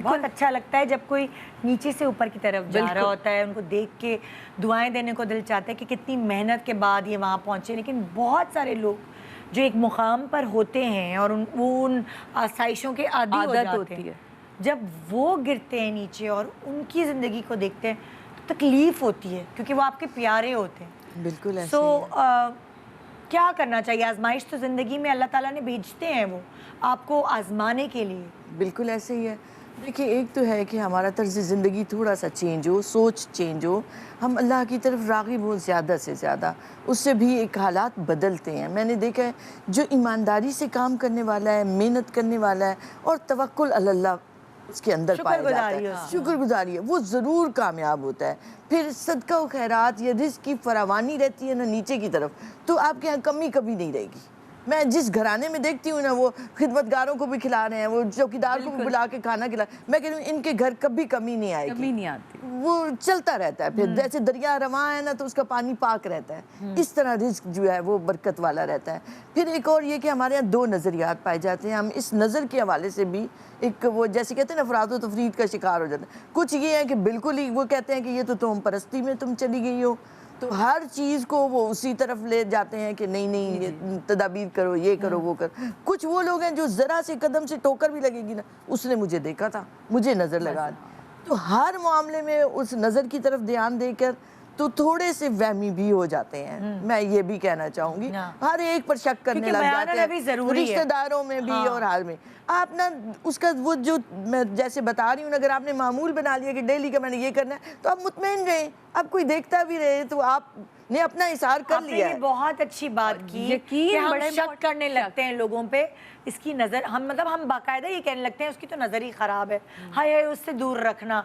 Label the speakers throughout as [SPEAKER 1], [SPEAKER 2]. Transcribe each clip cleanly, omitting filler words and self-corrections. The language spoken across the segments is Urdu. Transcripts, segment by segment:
[SPEAKER 1] بہت اچھا لگتا ہے جب کوئی نیچے سے اوپر کی طرف جا رہا ہوتا ہے، ان کو دیکھ کے دعائیں دینے کو دل چاہتا ہے کہ کتنی محنت کے بعد یہ وہاں پہنچے. لیکن بہت سارے لوگ جو ایک مقام پر ہوتے ہیں اور ان آسائشوں کے عادی ہو جاتے ہیں، جب وہ گرتے ہیں نیچے اور ان کی زندگی کو دیکھتے ہیں تو تکلیف ہوتی ہے، کیونکہ وہ آپ کے پیارے ہوتے ہیں.
[SPEAKER 2] بالکل ایسے
[SPEAKER 1] کیا کرنا چاہیے؟ آزمائش تو زندگی میں اللہ تعالیٰ نے بھیجتے ہیں وہ آپ کو آزمانے کے لیے.
[SPEAKER 2] بالکل ایسے ہی ہے. دیکھیں، ایک تو ہے کہ ہمارا طرز زندگی تھوڑا سا چینج ہو، سوچ چینج ہو، ہم اللہ کی طرف راغب ہوں زیادہ سے زیادہ، اس سے بھی ایک حالات بدلتے ہیں. میں نے دیکھا ہے جو ایمانداری سے کام کرنے والا ہے، محنت کرنے والا ہے اور توکل علی اللہ اس کے اندر پایا جاتا ہے، شکر گزاری ہے، وہ ضرور کامیاب ہوتا ہے. پھر صدقہ و خیرات یا رزق کی فراوانی رہتی ہے نا نیچے کی طرف، تو آپ کے یہاں کمی کبھی نہیں رہے گی. میں جس گھرانے میں دیکھتی ہوں نا، وہ خدمتگاروں کو بھی کھلا رہے ہیں، وہ چوکیدار کو بھی بلا کے کھانا کھلا، میں کہتی ہوں ان کے گھر کبھی کمی نہیں آئے گی،
[SPEAKER 3] کمی نہیں آتی،
[SPEAKER 2] وہ چلتا رہتا ہے. پھر جیسے دریا رواں ہے نا تو اس کا پانی پاک رہتا ہے، اس طرح رزق جو ہے وہ برکت والا رہتا ہے. پھر ایک اور یہ کہ ہمارے یہاں دو نظریات پائے جاتے ہیں. ہم اس نظر کے حوالے سے بھی ایک وہ جیسے کہتے ہیں نا افراط و تفرید کا شکار ہو جاتے ہیں. کچھ یہ ہے کہ بالکل ہی وہ کہتے ہیں کہ یہ تو تم پرستی میں تم چلی گئی ہو، تو ہر چیز کو وہ اسی طرف لے جاتے ہیں کہ نہیں نہیں یہ تدابیر کرو، یہ کرو، وہ کرو. کچھ وہ لوگ ہیں جو ذرا سے قدم سے ٹوکر بھی لگے گی نا، اس نے مجھے دیکھا تھا، مجھے نظر لگا. تو ہر معاملے میں اس نظر کی طرف دھیان دے کر تو تھوڑے سے وہمی بھی ہو جاتے ہیں. میں یہ بھی کہنا چاہوں گی ہر ایک پر شک کرنے لگ جاتے ہیں، رشتہ داروں میں بھی اور حال میں. آپ نا اس کا وہ جو میں جیسے بتا رہی ہوں، اگر آپ نے معمول بنا لیا کہ ڈیلی کا میں نے یہ کرنا ہے تو آپ مطمئن رہیں. اب کوئی دیکھتا بھی رہے تو آپ نے اپنا احسار کر لیا ہے.
[SPEAKER 1] آپ نے بہت اچھی بات کی کہ ہم شک کرنے لگتے ہیں لوگوں پہ. اس کی نظر ہم باقاعدہ یہ کہنے لگتے ہیں اس کی تو نظر ہی خراب ہے، ہائے اس سے دور رکھنا.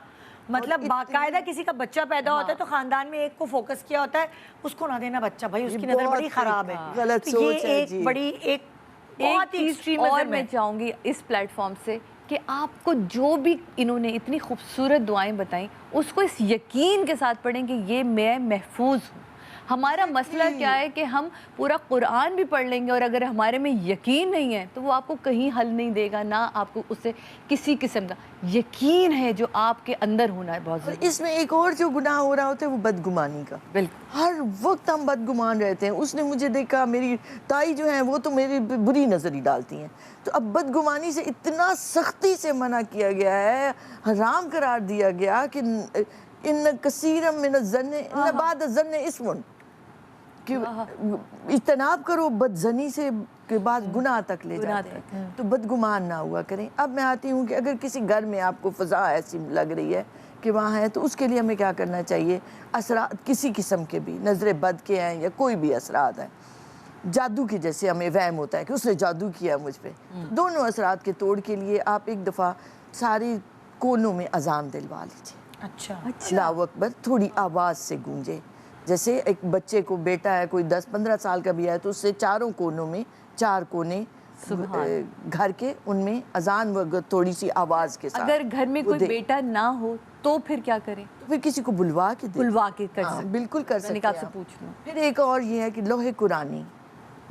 [SPEAKER 1] مطلب باقاعدہ کسی کا بچہ پیدا ہوتا ہے تو خاندان میں ایک کو فوکس کیا ہوتا ہے اس کو نہ دینا بچہ، بھائی اس کی نظر بڑی خراب ہے.
[SPEAKER 2] غلط سوچ ہے.
[SPEAKER 1] ایک بڑی ایک بہت ہی
[SPEAKER 3] اور میں چاہوں گی اس پلیٹ فارم سے کہ آپ کو جو بھی انہوں نے اتنی خوبصورت دعائیں بتائیں اس کو اس یقین کے ساتھ پڑھیں کہ یہ میں محفوظ ہوں. ہمارا مسئلہ کیا ہے کہ ہم پورا قرآن بھی پڑھ لیں گے اور اگر ہمارے میں یقین نہیں ہے تو وہ آپ کو کہیں حل نہیں دے گا، نہ آپ کو اس سے کسی قسم کا یقین ہے جو آپ کے اندر ہونا ہے بہت ضروری.
[SPEAKER 2] اس میں ایک اور جو گناہ ہو رہا ہوتا ہے وہ بدگمانی کا.
[SPEAKER 3] بالکل
[SPEAKER 2] ہر وقت ہم بدگمان رہتے ہیں. اس نے مجھے دیکھا، میری تائی جو ہیں وہ تو میری بری نظر ہی ڈالتی ہیں. تو اب بدگمانی سے اتنا سختی سے منع کیا گیا ہے، حرام قرار دیا گیا کہ ان کثیرا من الظن ان بعد الظن اسم، کہ اجتناب کرو بدظنی سے کے بعد گناہ تک لے جاتے ہیں. تو بدگمان نہ ہوا کریں. اب میں آتی ہوں کہ اگر کسی گھر میں آپ کو فضا ایسی لگ رہی ہے کہ وہاں ہے تو اس کے لیے ہمیں کیا کرنا چاہیے؟ اثرات کسی قسم کے بھی، نظر بد کے ہیں یا کوئی بھی اثرات ہیں، جادو کی جیسے ہمیں وہم ہوتا ہے کہ اس نے جادو کیا مجھ پہ، دونوں اثرات کے توڑ کے لیے آپ ایک دفعہ سارے کونوں میں اذان دلوا لیجیے.
[SPEAKER 1] اچھا
[SPEAKER 2] اللہ اکبر تھوڑی آواز سے گونجے. جیسے ایک بچے کو بیٹا ہے کوئی 10-15 سال کا بھی ہے تو اس سے چاروں کونوں میں 4 کونے گھر کے ان میں اذان تھوڑی سی آواز کے ساتھ.
[SPEAKER 3] اگر گھر میں کوئی بیٹا نہ ہو تو پھر کیا کریں؟
[SPEAKER 2] تو پھر کسی کو بلوا کے
[SPEAKER 3] کر سکتے.
[SPEAKER 2] بالکل کر سکتے
[SPEAKER 3] آپ سے پوچھ لوں.
[SPEAKER 2] پھر ایک اور یہ ہے کہ لوح قرآنی،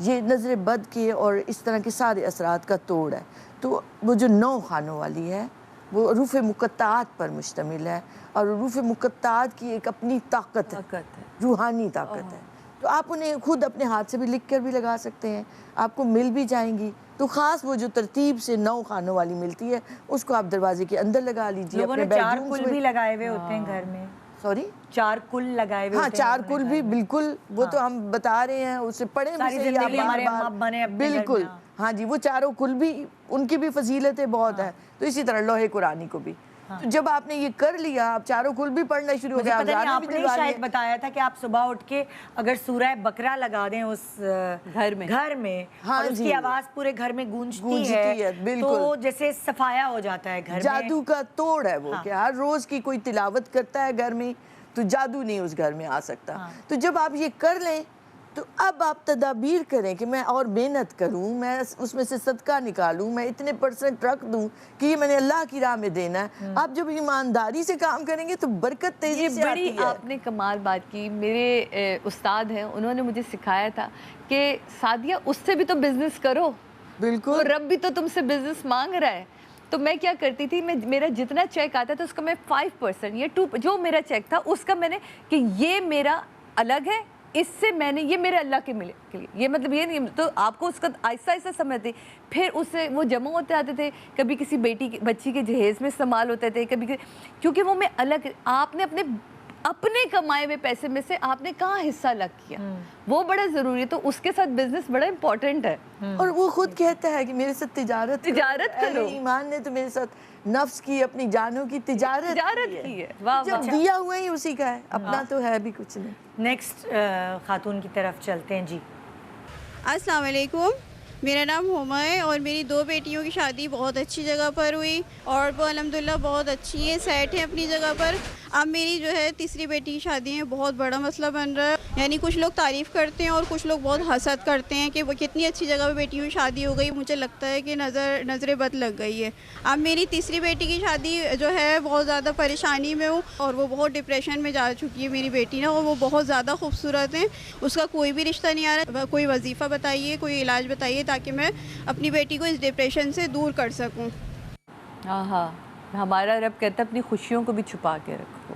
[SPEAKER 2] یہ نظر بد کے اور اس طرح کے سارے اثرات کا توڑ ہے. تو وہ جو 9 خانوں والی ہے وہ حروف مقطعات پر مشتمل ہے، اور حروف مقطعات کی ایک اپنی طاقت ہے، روحانی طاقت ہے. تو آپ انہیں خود اپنے ہاتھ سے بھی لکھ کر بھی لگا سکتے ہیں، آپ کو مل بھی جائیں گی. تو خاص وہ جو ترتیب سے 9 خانوں والی ملتی ہے اس کو آپ دروازے کے اندر لگا لیجیے.
[SPEAKER 1] لوگوں نے 4 کل بھی لگائے ہوئے ہوتے ہیں گھر میں.
[SPEAKER 2] سوری
[SPEAKER 1] 4 کل لگائے ہوئے ہوتے ہیں.
[SPEAKER 2] ہاں 4 کل بھی بالکل، وہ تو ہم بتا رہے ہیں، اسے پڑھیں بھی صحیح آپ بار بار. بالکل ہاں جی، وہ 4 کل بھی ان کی بھی فضیلتیں بہت ہیں. تو اسی طرح لوح قرآنی کو بھی تو جب آپ نے یہ کر لیا، آپ 4 کل بھی پڑھنا شروع ہو گیا.
[SPEAKER 1] آپ نے شاید بتایا تھا کہ آپ صبح اٹھ کے اگر سورہ بقرہ لگا دیں اس گھر میں اور اس کی آواز پورے گھر میں گونجتی ہے تو جیسے صفایا ہو جاتا ہے گھر میں.
[SPEAKER 2] جادو کا توڑ ہے وہ کہ ہر روز کی کوئی تلاوت کرتا ہے گھر میں تو جادو نہیں اس گھر میں آ سکتا. تو جب آپ یہ کر لیں تو اب آپ تدابیر کریں کہ میں اور محنت کروں، میں اس میں سے صدقہ نکالوں، میں اتنے % رکھ دوں کہ یہ میں نے اللہ کی راہ میں دینا ہے. آپ جب ایمانداری سے کام کریں گے تو برکت تیزی سے آتی ہے.
[SPEAKER 3] بڑی آپ نے کمال بات کی. میرے استاد ہیں، انہوں نے مجھے سکھایا تھا کہ سعدیہ اس سے بھی تو بزنس کرو،
[SPEAKER 2] بالکل
[SPEAKER 3] رب بھی تو تم سے بزنس مانگ رہا ہے. تو میں کیا کرتی تھی, میرا جتنا چیک آتا تھا اس کا میں 5% یا 2 جو میرا چیک تھا اس کا میں نے کہ یہ میرا الگ ہے, اس سے میں نے یہ میرے اللہ کے ملے کے لیے, یہ مطلب یہ نہیں, تو آپ کو اس کا آہستہ آہستہ سمجھتے, پھر اس سے وہ جمع ہوتے آتے تھے, کبھی کسی بچی کے جہیز میں استعمال ہوتے تھے, کبھی کیونکہ وہ میں الگ, آپ نے اپنے کمائے ہوئے پیسے میں سے آپ نے کہاں حصہ الگ کیا, وہ بڑا ضروری ہے, تو اس کے ساتھ بزنس بڑا امپورٹنٹ ہے.
[SPEAKER 2] اور وہ خود کہتا ہے کہ میرے ساتھ تجارت
[SPEAKER 3] کرو.
[SPEAKER 2] ایمان نے تو میرے ساتھ نفس کی, اپنی جانوں کی تجارت کی ہے. جب دیا ہوا ہی اسی کا ہے, اپنا تو ہے بھی کچھ نہیں.
[SPEAKER 1] نیکسٹ خاتون کی طرف چلتے ہیں. جی
[SPEAKER 4] السلام علیکم, میرا نام ہما ہے اور میری 2 بیٹیوں کی شادی بہت اچھی جگہ پر ہوئی اور وہ الحمدللہ بہت اچھی ہیں, سیٹ ہیں اپنی جگہ پر. اب میری جو ہے تیسری بیٹی کی شادی ہے, بہت بڑا مسئلہ بن رہا ہے. یعنی کچھ لوگ تعریف کرتے ہیں اور کچھ لوگ بہت حسد کرتے ہیں کہ وہ کتنی اچھی جگہ پہ بیٹیوں کی شادی ہو گئی. مجھے لگتا ہے کہ نظر بد لگ گئی ہے. اب میری تیسری بیٹی کی شادی جو ہے بہت زیادہ پریشانی میں ہوں اور وہ بہت ڈپریشن میں جا چکی ہے میری بیٹی نا, اور وہ بہت زیادہ خوبصورت ہیں, اس کا کوئی بھی رشتہ نہیں آ رہا. کوئی وظیفہ بتائیے, کوئی علاج بتائیے تاکہ میں اپنی بیٹی کو اس ڈپریشن سے دور کر سکوں.
[SPEAKER 3] ہاں, ہمارا رب کہتا ہے اپنی خوشیوں کو بھی چھپا کے رکھو.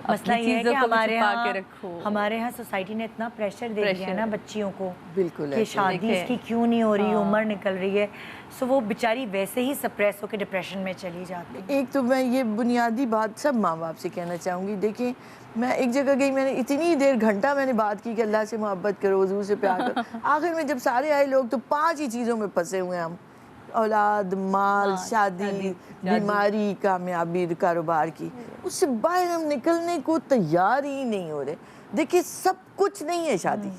[SPEAKER 1] مسئلہ یہ ہے کہ ہمارے ہاں سوسائٹی نے اتنا پریشر دے دیا ہے نا بچیوں کو,
[SPEAKER 2] بالکل
[SPEAKER 1] کہ شادی اس کی کیوں نہیں ہو رہی, عمر نکل رہی ہے, سو وہ بیچاری ویسے ہی سپریس ہو کے ڈپریشن میں چلی جاتی ہے.
[SPEAKER 2] ایک تو میں یہ بنیادی بات سب ماں باپ سے کہنا چاہوں گی. دیکھیں میں ایک جگہ گئی, میں نے اتنی دیر گھنٹہ میں نے بات کی کہ اللہ سے محبت کرو, حضور سے پیار کرو. آخر میں جب سارے آئے لوگ تو 5 ہی چیزوں میں پھنسے ہوئے ہیں ہم, اولاد, مال, شادی, بیماری, کامیابی, کاروبار کی. اس سے باہر ہم نکلنے کو تیار ہی نہیں ہو رہے. دیکھیں سب کچھ نہیں ہے شادی,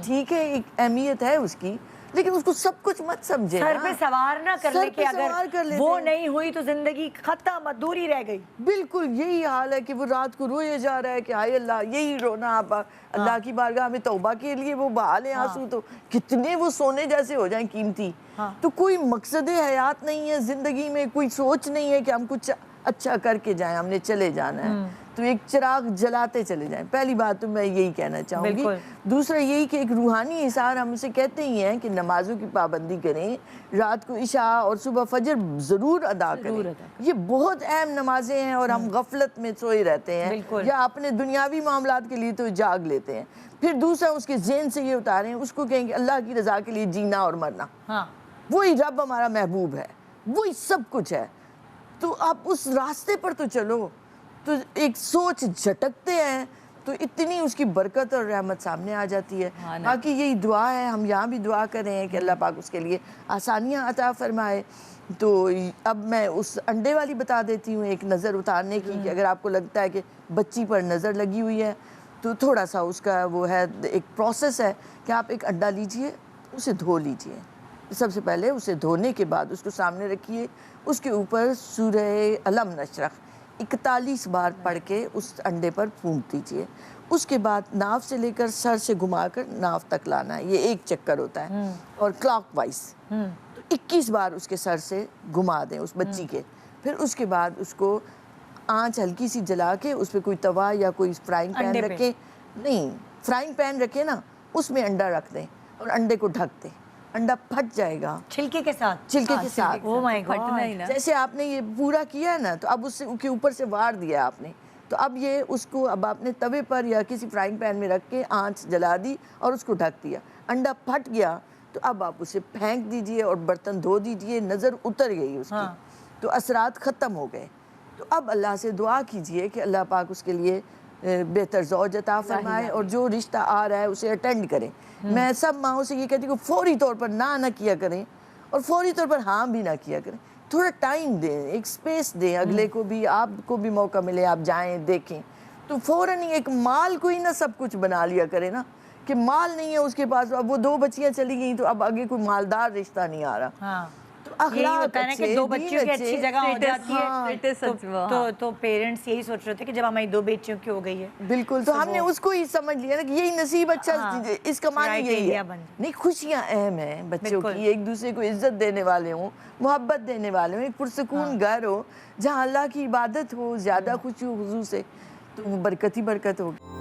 [SPEAKER 2] ٹھیک ہے ایک اہمیت ہے اس کی, لیکن اس کو سب کچھ مت سمجھے,
[SPEAKER 1] سر پہ سوار نہ کر لے کہ اگر وہ نہیں ہوئی تو زندگی ختم, ادھوری رہ گئی.
[SPEAKER 2] بالکل یہی حال ہے کہ وہ رات کو روئے جا رہا ہے کہ ہائے اللہ, یہی رونا آپ اللہ کی بارگاہ میں توبہ کے لیے وہ بہا لیں آنسو, تو کتنے وہ سونے جیسے ہو جائیں قیمتی. تو کوئی مقصد حیات نہیں ہے زندگی میں, کوئی سوچ نہیں ہے کہ ہم کچھ اچھا کر کے جائیں, ہم نے چلے جانا ہے, تو ایک چراغ جلاتے چلے جائیں. پہلی بات تو میں یہی کہنا چاہوں گی. دوسرا یہی کہ ایک روحانی اثار ہم اسے کہتے ہی ہیں کہ نمازوں کی پابندی کریں, رات کو عشاء اور صبح فجر ضرور ادا کریں. یہ بہت اہم نمازیں ہیں اور ہم غفلت میں سوئے رہتے ہیں یا اپنے دنیاوی معاملات کے لیے تو جاگ لیتے ہیں. پھر دوسرا اس کے ذہن سے یہ اتاریں, اس کو کہیں کہ اللہ کی رضا کے لیے جینا اور مرنا, وہی رب ہمارا محبوب ہے, وہی سب کچھ ہے. تو آپ اس راستے پر تو چلو. تو ایک سوچ جھٹکتے ہیں تو اتنی اس کی برکت اور رحمت سامنے آ جاتی ہے. باقی یہی دعا ہے, ہم یہاں بھی دعا کریں کہ اللہ پاک اس کے لیے آسانیاں عطا فرمائے. تو اب میں اس انڈے والی بتا دیتی ہوں, ایک نظر اتارنے کی, کہ اگر آپ کو لگتا ہے کہ بچی پر نظر لگی ہوئی ہے تو تھوڑا سا اس کا وہ ہے, ایک پروسیس ہے کہ آپ ایک انڈا لیجئے, اسے دھو لیجئے. سب سے پہلے اسے دھونے کے بعد اس کو سامنے رکھیے, اس کے اوپر سورہ علم نشرح 41 بار پڑھ کے اس انڈے پر پھونک دیجئے. اس کے بعد ناف سے لے کر سر سے گھما کر ناف تک لانا ہے, یہ ایک چکر ہوتا ہے, اور کلاک وائز 21 بار اس کے سر سے گھما دیں اس بچی کے. پھر اس کے بعد اس کو آنچ ہلکی سی جلا کے اس پہ کوئی توا یا کوئی فرائنگ پین رکھیں, نہیں فرائنگ پین رکھیں نا, اس میں انڈا رکھ دیں اور انڈے کو ڈھک دیں. انڈا پھٹ جائے گا
[SPEAKER 1] چھلکے کے ساتھ,
[SPEAKER 2] چھلکے کے ساتھ.
[SPEAKER 1] او مائی گاڈ,
[SPEAKER 2] جیسے آپ نے یہ پورا کیا ہے نا, تو اب اس کے اوپر سے وار دیا آپ نے, تو اب یہ اس کو اب آپ نے توے پر یا کسی فرائنگ پین میں رکھ کے آنچ جلا دی اور اس کو ڈھک دیا. انڈا پھٹ گیا تو اب آپ اسے پھینک دیجئے اور برتن دھو دیجئے. نظر اتر گئی اس کی, تو اثرات ختم ہو گئے. تو اب اللہ سے دعا کیجئے کہ اللہ پاک اس کے لیے بہتر زوج عطا فرمائے, اور جو رشتہ آ رہا ہے اسے اٹینڈ کریں. میں سب ماؤں سے یہ کہتی ہوں کہ فوری طور پر نہ کیا کریں اور فوری طور پر ہاں بھی نہ کیا کریں. تھوڑا ٹائم دیں, ایک سپیس دیں, اگلے کو بھی, آپ کو بھی موقع ملے, آپ جائیں دیکھیں. تو فوراً ہی ایک مال کو ہی نہ سب کچھ بنا لیا کرے نا, کہ مال نہیں ہے اس کے پاس, اب وہ 2 بچیاں چلی گئیں تو اب آگے کوئی مالدار رشتہ نہیں آ رہا.
[SPEAKER 1] یہی ہوتا ہے نا کہ 2 بچیوں کی اچھی جگہ ہو جاتی ہے, تو پیرنٹس یہی سوچ رہے تھے کہ جب ہماری 2 بیٹیوں کی ہو گئی ہے.
[SPEAKER 2] بالکل, تو ہم نے اس کو ہی سمجھ لیا نا کہ یہی نصیب اچھا, اس کا معنی یہی ہے. نہیں, خوشیاں اہم ہیں بچوں کی, ایک دوسرے کو عزت دینے والے ہوں, محبت دینے والے ہوں, ایک پرسکون گھر ہو جہاں اللہ کی عبادت ہو, زیادہ خوشی ہو حضور سے, تو وہ برکت ہی برکت ہوگی.